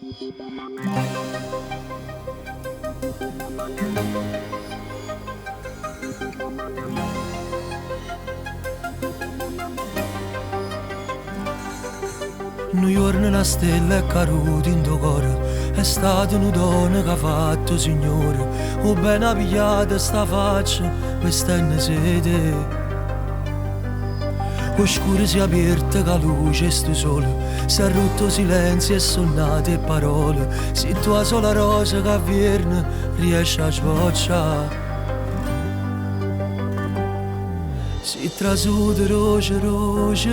Un giorno una stella è caduta in tuo cuore, è stata una donna che ha fatto signore, o ben pigliata sta faccia, questa è una sete. Oscura si è aperta che luce e sto sole, si è rotto silenzio e sonnate parole, se tua sola rosa che viene riesce a sbocciare. Si trasuda roce roce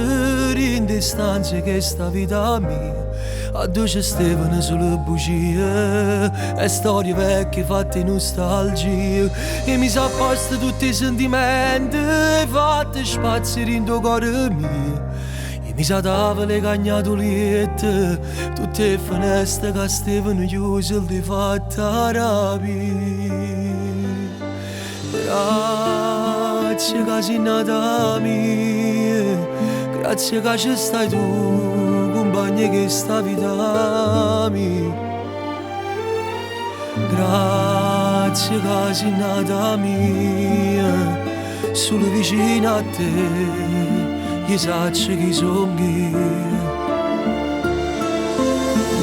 in distanze che sta vita mia, a dolce Stefano sulle bugie e storie vecchie fatte nostalgia, e mi sa posto tutti i sentimenti fatte spazio in tuo cuore mio, e mi sa tavole cagnatoliette tutte le finestre che Stefano chiuse di fatta rapire. Grazie che sei nata mia, grazie che ci stai tu, compagna che sta vita mia. Grazie che sei nata mia, solo vicino a te, io saccio chi sono io.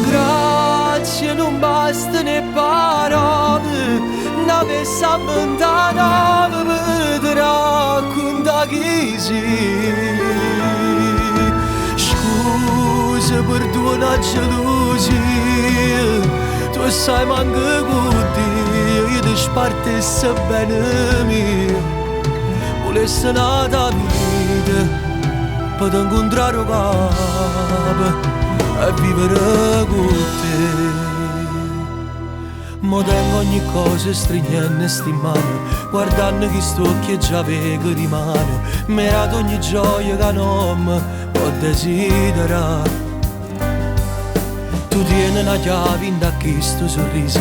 Grazie non basta ne parole, n'avessi abbandonata per raccontare chi sei. Scusa per tua gelosia, tu sai manca con te, io ti spartessi bene mia. Volessi nata vita per incontrare il capo e vivere con te. Mo tengo ogni cosa stringendo sti mani, guardando chi stocchi e già vedo rimane, merato ogni gioia che non mi può desiderare. Tu tieni una chiave in da questo sorriso,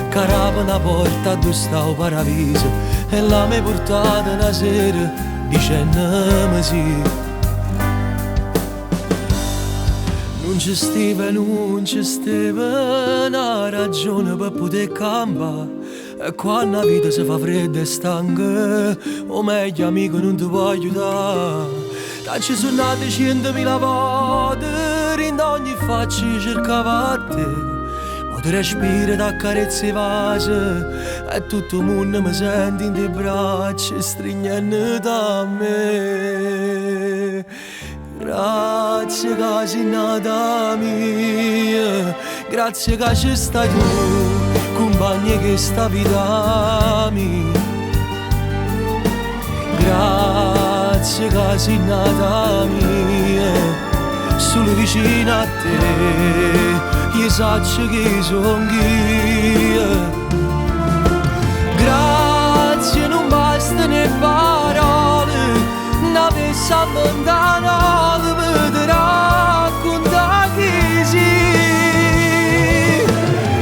carava una porta dove sta il paradiso, e la mi portata una sera dicendomi sì. Non ci stava una ragione per poter cambiare, e quando la vita si fa fredda e stanca, o meglio amico non ti può aiutare. Ci sono nate 100.000 volte, in ogni faccia cercava te, ma ti respiro da carezze vase, e tutto il mondo mi sente in te braccia stringendo da me. Grazie che sei nata mia, grazie che ci stai tu, compagna che sta vita mia. Grazie che sei nata mia, solo vicino a te, io saccio che sono io. Grazie non basta ne parole, n'avessi abbandonato per raccontare chi sei.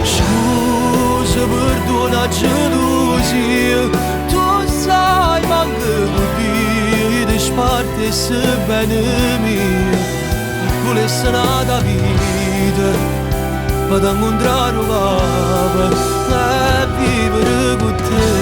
Scusa per tua gelosia, tu sai manca con te, ti spartessi bene mia. Volessi nata vita per incontrare il capo e vivere con te.